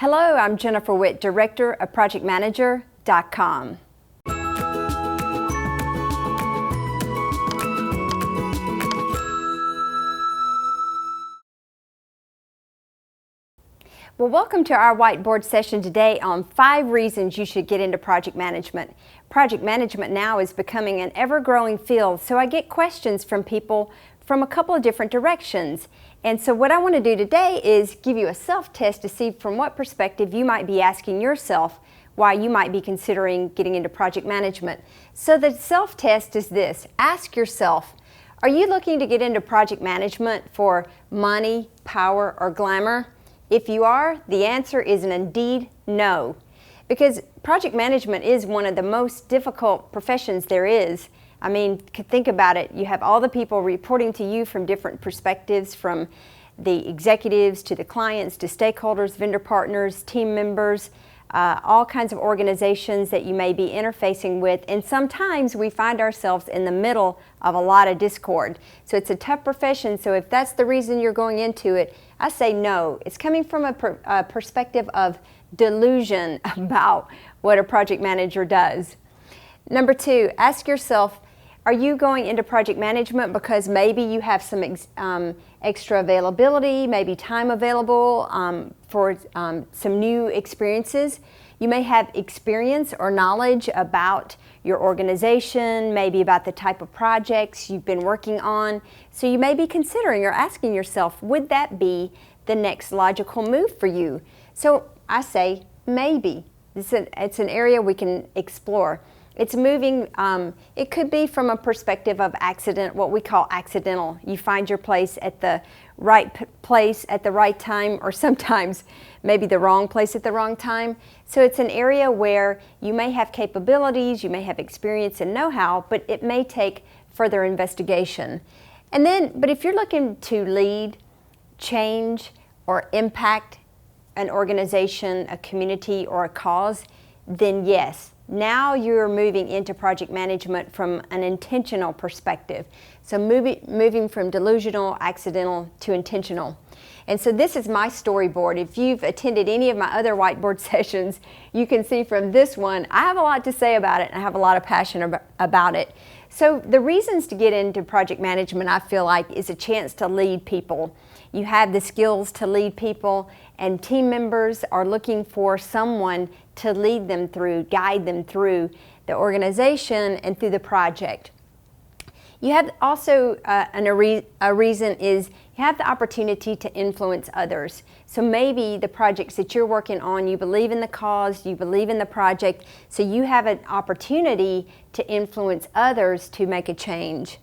Hello, I'm Jennifer Witt, Director of ProjectManager.com. Well, welcome to our whiteboard session today on 5 reasons you should get into project management. Project management now is becoming an ever-growing field, so I get questions from people from a couple of different directions. And so what I want to do today is give you a self-test to see from what perspective you might be asking yourself why you might be considering getting into project management. So the self-test is this: ask yourself, are you looking to get into project management for money, power, or glamour? If you are, the answer is an indeed no, because project management is one of the most difficult professions there is. I mean, think about it. You have all the people reporting to you from different perspectives, from the executives to the clients to stakeholders, vendor partners, team members, all kinds of organizations that you may be interfacing with. And sometimes we find ourselves in the middle of a lot of discord. So it's a tough profession. So if that's the reason you're going into it, I say no. It's coming from a perspective of delusion about what a project manager does. Number 2, ask yourself, are you going into project management because maybe you have some extra availability, maybe time available for some new experiences? You may have experience or knowledge about your organization, maybe about the type of projects you've been working on. So you may be considering or asking yourself, would that be the next logical move for you? So I say maybe. It's an area we can explore. It's moving, it could be from a perspective of accident, what we call accidental. You find your place at the right place at the right time, or sometimes maybe the wrong place at the wrong time. So it's an area where you may have capabilities, you may have experience and know-how, but it may take further investigation. And then, but if you're looking to lead, change, or impact an organization, a community, or a cause, then yes. Now you're moving into project management from an intentional perspective. So moving from delusional, accidental to intentional. And so this is my storyboard. If you've attended any of my other whiteboard sessions, you can see from this one, I have a lot to say about it and I have a lot of passion about it. So the reasons to get into project management, I feel like, is a chance to lead people. You have the skills to lead people, and team members are looking for someone to lead them through, guide them through the organization and through the project. You have also a reason is you have the opportunity to influence others. So maybe the projects that you're working on, you believe in the cause, you believe in the project, so you have an opportunity to influence others to make a change.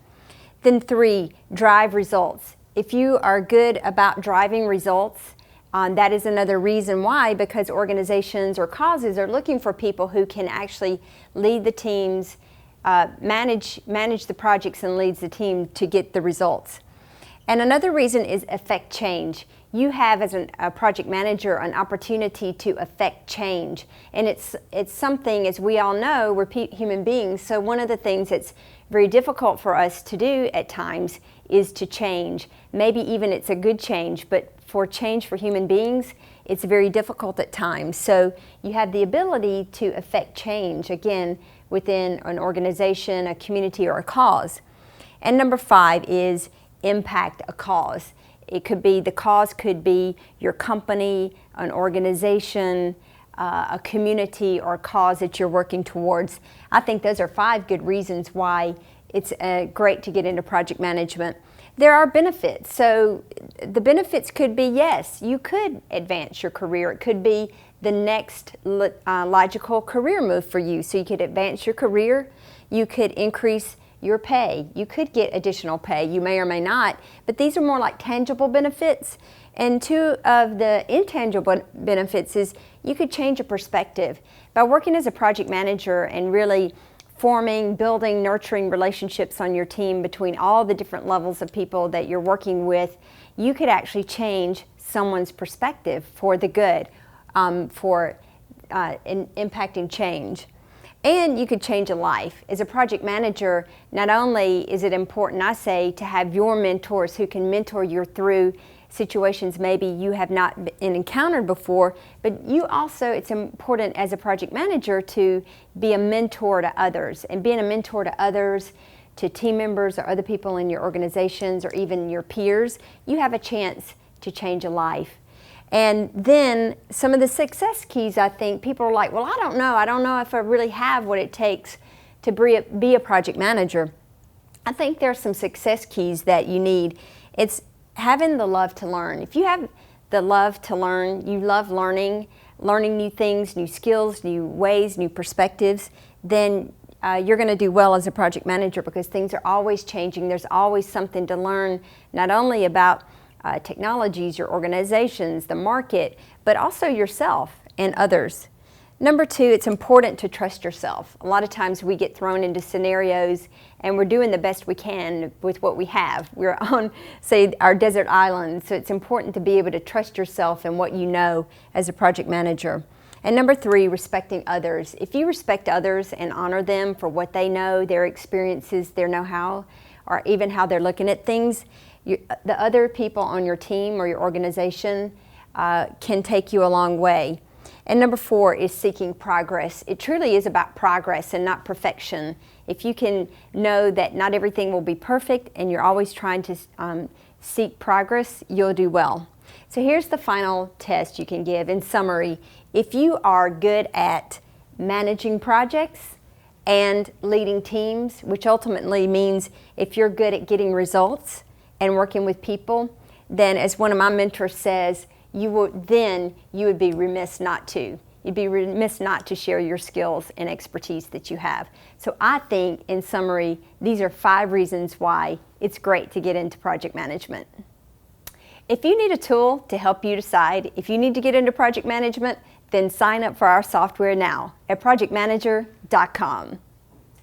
Then 3, drive results. If you are good about driving results, that is another reason why, because organizations or causes are looking for people who can actually lead the teams, manage the projects and leads the team to get the results. And another reason is affect change. You have, as a project manager, an opportunity to affect change. And it's something, as we all know, we're human beings, so one of the things that's very difficult for us to do at times is to change. Maybe even it's a good change, but for change for human beings, it's very difficult at times. So you have the ability to affect change, again, within an organization, a community, or a cause. And number 5 is impact a cause. It could be, the cause could be your company, an organization, a community, or a cause that you're working towards. I think those are 5 good reasons why it's great to get into project management. There are benefits. So the benefits could be, yes, you could advance your career. It could be the next logical career move for you. So you could advance your career, you could increase your pay, you could get additional pay, you may or may not, but these are more like tangible benefits. And 2 of the intangible benefits is you could change a perspective. By working as a project manager and really forming, building, nurturing relationships on your team between all the different levels of people that you're working with, you could actually change someone's perspective for the good, for impacting change. And you could change a life. As a project manager, not only is it important, I say, to have your mentors who can mentor you through situations maybe you have not encountered before, but you also, it's important as a project manager to be a mentor to others. And being a mentor to others, to team members or other people in your organizations or even your peers, you have a chance to change a life. And then some of the success keys, I think, people are like, well, I don't know if I really have what it takes to be a project manager. I think there are some success keys that you need. It's having the love to learn. If you have the love to learn, you love learning new things, new skills, new ways, new perspectives, then you're going to do well as a project manager because things are always changing. There's always something to learn, not only about technologies, your organizations, the market, but also yourself and others. Number two, it's important to trust yourself. A lot of times we get thrown into scenarios and we're doing the best we can with what we have. We're on, say, our desert island, so it's important to be able to trust yourself and what you know as a project manager. And number three, respecting others. If you respect others and honor them for what they know, their experiences, their know-how, or even how they're looking at things, the other people on your team or your organization can take you a long way. And number four is seeking progress. It truly is about progress and not perfection. If you can know that not everything will be perfect and you're always trying to seek progress, you'll do well. So here's the final test you can give. In summary, if you are good at managing projects and leading teams, which ultimately means if you're good at getting results and working with people, then as one of my mentors says, you would be remiss not to. You'd be remiss not to share your skills and expertise that you have. So I think, in summary, these are 5 reasons why it's great to get into project management. If you need a tool to help you decide if you need to get into project management, then sign up for our software now at projectmanager.com.